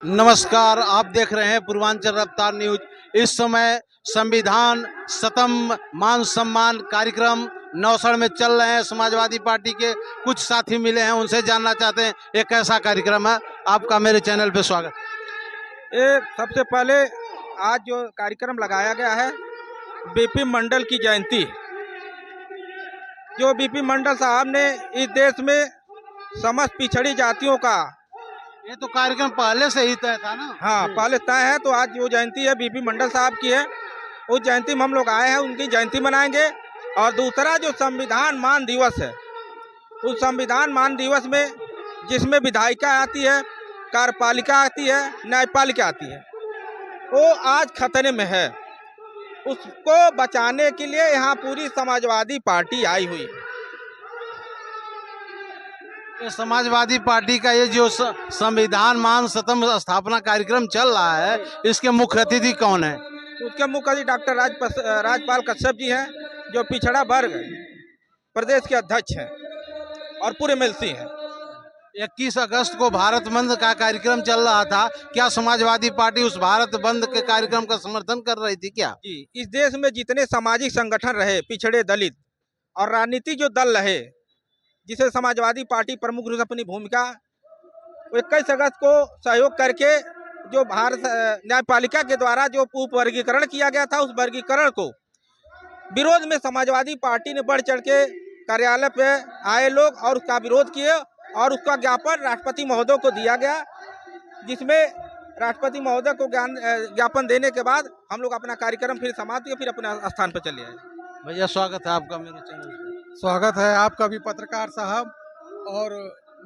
नमस्कार, आप देख रहे हैं पूर्वांचल रफ्तार न्यूज। इस समय संविधान शतम मान सम्मान कार्यक्रम नौसड़ में चल रहे हैं। समाजवादी पार्टी के कुछ साथी मिले हैं, उनसे जानना चाहते हैं ये कैसा कार्यक्रम है। आपका मेरे चैनल पे स्वागत। ये सबसे पहले आज जो कार्यक्रम लगाया गया है बीपी मंडल की जयंती, जो बीपी मंडल साहब ने इस देश में समस्त पिछड़ी जातियों का, ये तो कार्यक्रम पहले से ही तय था ना। हाँ पहले तय है, तो आज जो जयंती है बीपी मंडल साहब की है, उस जयंती में हम लोग आए हैं, उनकी जयंती मनाएंगे। और दूसरा जो संविधान मान दिवस है, उस संविधान मान दिवस में जिसमें विधायिका आती है, कार्यपालिका आती है, न्यायपालिका आती है, वो आज खतरे में है। उसको बचाने के लिए यहाँ पूरी समाजवादी पार्टी आई हुई है। ये समाजवादी पार्टी का ये जो संविधान मान शतम स्थापना कार्यक्रम चल रहा है, इसके मुख्य अतिथि कौन है? उसके मुख्य अतिथि डॉक्टर राजपाल कश्यप जी हैं, जो पिछड़ा वर्ग प्रदेश के अध्यक्ष हैं और पूरे एमएलसी हैं। 21 अगस्त को भारत बंद का कार्यक्रम चल रहा था, क्या समाजवादी पार्टी उस भारत बंद के कार्यक्रम का समर्थन कर रही थी क्या? जी, इस देश में जितने सामाजिक संगठन रहे, पिछड़े दलित और राजनीतिक जो दल रहे, जिसे समाजवादी पार्टी प्रमुख रूप से अपनी भूमिका 21 अगस्त को सहयोग करके जो भारत न्यायपालिका के द्वारा जो उप वर्गीकरण किया गया था, उस वर्गीकरण को विरोध में समाजवादी पार्टी ने बढ़ चढ़ के कार्यालय पे आए लोग और उसका विरोध किए और उसका ज्ञापन राष्ट्रपति महोदय को दिया गया, जिसमें राष्ट्रपति महोदय को ज्ञापन देने के बाद हम लोग अपना कार्यक्रम फिर समाप्त किए, फिर अपने स्थान पर चले आए। भैया स्वागत है आपका मेरे चैनल पे। स्वागत है आपका भी पत्रकार साहब। और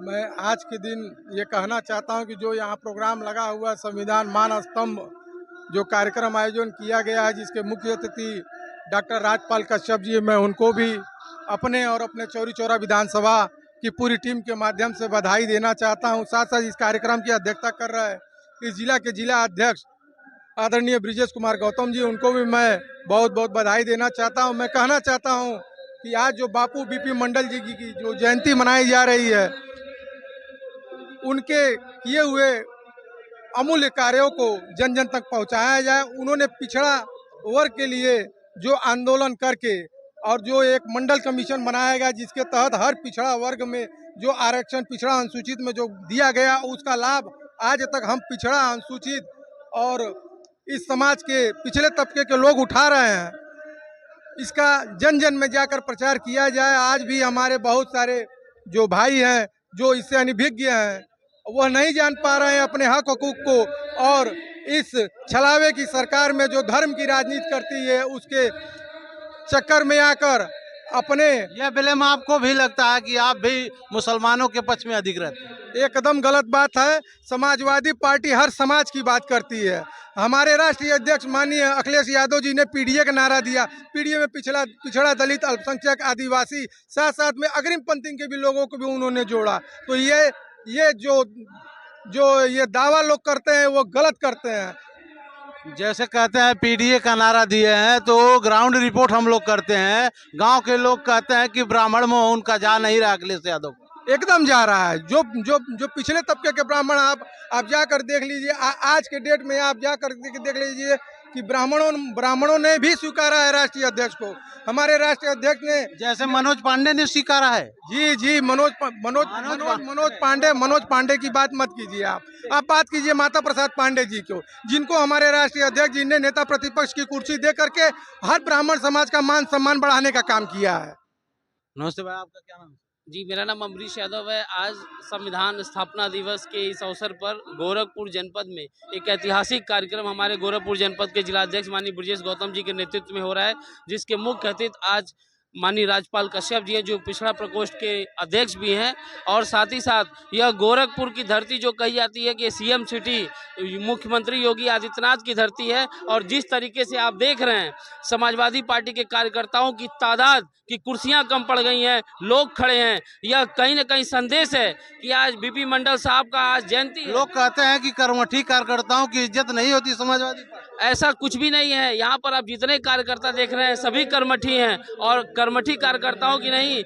मैं आज के दिन ये कहना चाहता हूं कि जो यहाँ प्रोग्राम लगा हुआ संविधान मान स्तंभ जो कार्यक्रम आयोजन किया गया है, जिसके मुख्य अतिथि डॉक्टर राजपाल कश्यप जी, मैं उनको भी अपने और अपने चौरी चौरा विधानसभा की पूरी टीम के माध्यम से बधाई देना चाहता हूँ। साथ साथ इस कार्यक्रम की अध्यक्षता कर रहे इस जिला के जिला अध्यक्ष आदरणीय ब्रिजेश कुमार गौतम जी, उनको भी मैं बहुत बहुत बधाई देना चाहता हूँ। मैं कहना चाहता हूँ कि आज जो बापू बीपी मंडल जी की जो जयंती मनाई जा रही है, उनके किए हुए अमूल्य कार्यों को जन जन तक पहुंचाया जाए। उन्होंने पिछड़ा वर्ग के लिए जो आंदोलन करके और जो एक मंडल कमीशन बनाया गया, जिसके तहत हर पिछड़ा वर्ग में जो आरक्षण पिछड़ा अनुसूचित में जो दिया गया, उसका लाभ आज तक हम पिछड़ा अनुसूचित और इस समाज के पिछले तबके के लोग उठा रहे हैं। इसका जन जन में जाकर प्रचार किया जाए। आज भी हमारे बहुत सारे जो भाई हैं, जो इससे अनभिज्ञ हैं, वह नहीं जान पा रहे हैं अपने हक हकूक को, और इस छलावे की सरकार में जो धर्म की राजनीति करती है, उसके चक्कर में आकर अपने यह ब्लेम आपको भी लगता है कि आप भी मुसलमानों के पक्ष में अधिक रहते हैं? एकदम गलत बात है। समाजवादी पार्टी हर समाज की बात करती है। हमारे राष्ट्रीय अध्यक्ष माननीय अखिलेश यादव जी ने पीडीए का नारा दिया। पीडीए में पिछड़ा दलित, अल्पसंख्यक, आदिवासी, साथ साथ में अग्रिम पंक्ति के भी लोगों को भी उन्होंने जोड़ा। तो ये जो ये दावा लोग करते हैं, वो गलत करते हैं। जैसे कहते हैं पीडीए का नारा दिए हैं, तो ग्राउंड रिपोर्ट हम लोग करते हैं। गांव के लोग कहते हैं कि ब्राह्मण में उनका जा नहीं रहा अखिलेश यादव को। एकदम जा रहा है। जो पिछले तबके के ब्राह्मण आप जाकर देख लीजिए। आज के डेट में आप जाकर देख लीजिए कि ब्राह्मणों ने भी स्वीकारा है राष्ट्रीय अध्यक्ष को। हमारे राष्ट्रीय अध्यक्ष ने, जैसे मनोज पांडे ने स्वीकारा है। जी मनोज पांडे की बात मत कीजिए। आप बात कीजिए माता प्रसाद पांडे जी को, जिनको हमारे राष्ट्रीय अध्यक्ष जी ने नेता प्रतिपक्ष की कुर्सी दे करके हर ब्राह्मण समाज का मान सम्मान बढ़ाने का काम किया है। नमस्ते भाई, आपका क्या नाम? जी, मेरा नाम अमरीश यादव है। आज संविधान स्थापना दिवस के इस अवसर पर गोरखपुर जनपद में एक ऐतिहासिक कार्यक्रम हमारे गोरखपुर जनपद के जिलाध्यक्ष माननीय ब्रिजेश गौतम जी के नेतृत्व में हो रहा है, जिसके मुख्य अतिथि आज माननीय राजपाल कश्यप जी हैं, जो पिछड़ा प्रकोष्ठ के अध्यक्ष भी हैं। और साथ ही साथ यह गोरखपुर की धरती जो कही जाती है कि सीएम सिटी, मुख्यमंत्री योगी आदित्यनाथ की धरती है। और जिस तरीके से आप देख रहे हैं समाजवादी पार्टी के कार्यकर्ताओं की तादाद की कुर्सियां कम पड़ गई हैं, लोग खड़े हैं, यह कहीं ना कहीं संदेश है कि आज बीपी मंडल साहब का आज जयंती है। लोग कहते हैं कि कर्मठी कार्यकर्ताओं की इज्जत नहीं होती समाजवादी पार्टी। ऐसा कुछ भी नहीं है। यहाँ पर आप जितने कार्यकर्ता देख रहे हैं सभी कर्मठी हैं, और कर्मठी कार्यकर्ताओं की नहीं,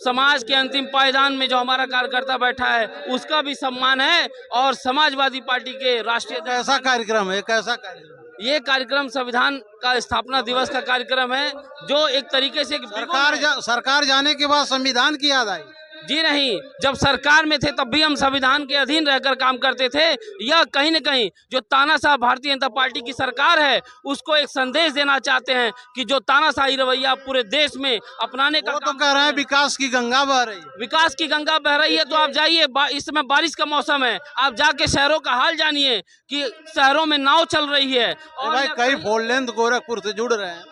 समाज के अंतिम पायदान में जो हमारा कार्यकर्ता बैठा है उसका भी सम्मान है। और समाजवादी पार्टी के राष्ट्रीय अध्यक्ष कैसा कार्यक्रम है, कैसा कार्यक्रम? ये कार्यक्रम संविधान का स्थापना दिवस का कार्यक्रम है, जो एक तरीके से सरकार जाने के बाद संविधान की याद आई? जी नहीं, जब सरकार में थे तब भी हम संविधान के अधीन रहकर काम करते थे। यह कहीं न कहीं जो तानाशाह भारतीय जनता पार्टी की सरकार है उसको एक संदेश देना चाहते हैं कि जो तानाशाही रवैया पूरे देश में अपनाने का वो तो कह रहे हैं विकास की गंगा बह रही है। विकास की गंगा बह रही है, तो आप जाइए, इस समय बारिश का मौसम है, आप जाके शहरों का हाल जानिए कि शहरों में नाव चल रही है। और भाई कई फोर लेन गोरखपुर से जुड़ रहे हैं।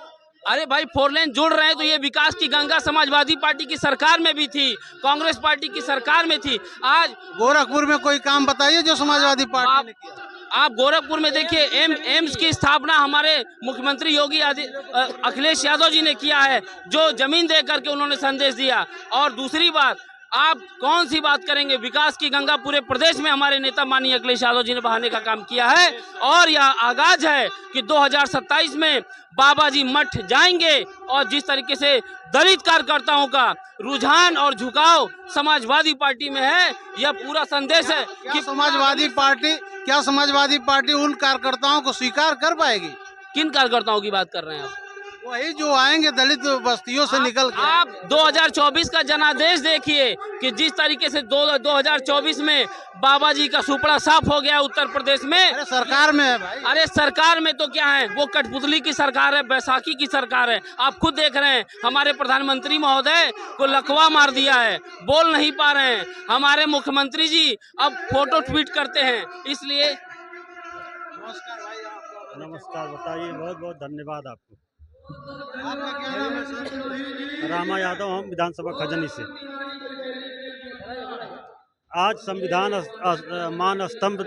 अरे भाई, फोर लेन जुड़ रहे हैं तो ये विकास की गंगा समाजवादी पार्टी की सरकार में भी थी, कांग्रेस पार्टी की सरकार में थी। आज गोरखपुर में कोई काम बताइए जो समाजवादी पार्टी ने किया। आप गोरखपुर में देखिए, एम्स की स्थापना हमारे मुख्यमंत्री योगी अखिलेश यादव जी ने किया है, जो जमीन दे करके उन्होंने संदेश दिया। और दूसरी बात, आप कौन सी बात करेंगे, विकास की गंगा पूरे प्रदेश में हमारे नेता माननीय अखिलेश यादव जी ने बहाने का काम किया है। और यह आगाज है कि 2027 में बाबा जी मठ जाएंगे। और जिस तरीके से दलित कार्यकर्ताओं का रुझान और झुकाव समाजवादी पार्टी में है, यह पूरा संदेश है कि क्या समाजवादी पार्टी उन कार्यकर्ताओं को स्वीकार कर पाएगी? किन कार्यकर्ताओं की बात कर रहे हैं आप? वही जो आएंगे दलित बस्तियों से निकल के। आप 2024 का जनादेश देखिए कि जिस तरीके से 2024 में बाबा जी का सुपड़ा साफ हो गया उत्तर प्रदेश में। अरे सरकार में है भाई। अरे सरकार में तो क्या है, वो कठपुतली की सरकार है, बैसाखी की सरकार है। आप खुद देख रहे हैं, हमारे प्रधानमंत्री महोदय को लकवा मार दिया है, बोल नहीं पा रहे हैं। हमारे मुख्यमंत्री जी अब फोटो ट्वीट करते हैं, इसलिए नमस्कार, बताइए। बहुत बहुत धन्यवाद आपको। आपका क्या नाम है सर? रामा यादव, हम विधानसभा खजनी से। आज संविधान मान स्तंभ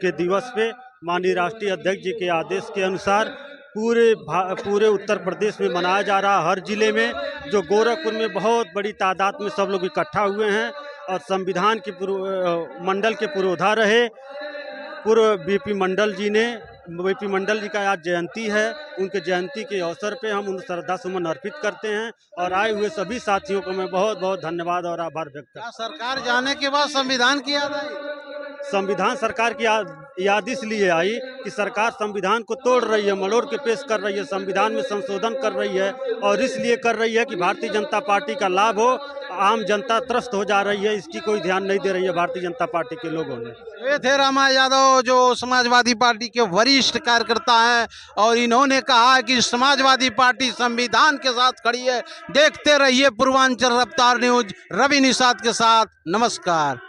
के दिवस पे माननीय राष्ट्रीय अध्यक्ष जी के आदेश के अनुसार पूरे उत्तर प्रदेश में मनाया जा रहा है। हर जिले में, जो गोरखपुर में बहुत बड़ी तादाद में सब लोग इकट्ठा हुए हैं। और संविधान के मंडल के पुरोधा रहे पूर्व बीपी मंडल जी का आज जयंती है। उनके जयंती के अवसर पे हम उन श्रद्धा सुमन अर्पित करते हैं। और आए हुए सभी साथियों को मैं बहुत बहुत धन्यवाद और आभार व्यक्त करता हूं। सरकार जाने के बाद संविधान की याद आई? संविधान सरकार की याद इसलिए आई कि सरकार संविधान को तोड़ रही है, मरोड़ के पेश कर रही है, संविधान में संशोधन कर रही है। और इसलिए कर रही है कि भारतीय जनता पार्टी का लाभ हो, आम जनता त्रस्त हो जा रही है। इसकी कोई ध्यान नहीं दे रही है भारतीय जनता पार्टी के लोगों ने। ये थे रामा यादव, जो समाजवादी पार्टी के वरिष्ठ कार्यकर्ता हैं। और इन्होंने कहा है कि समाजवादी पार्टी संविधान के साथ खड़ी है। देखते रहिए पूर्वांचल रफ्तार न्यूज, रवि निषाद के साथ। नमस्कार।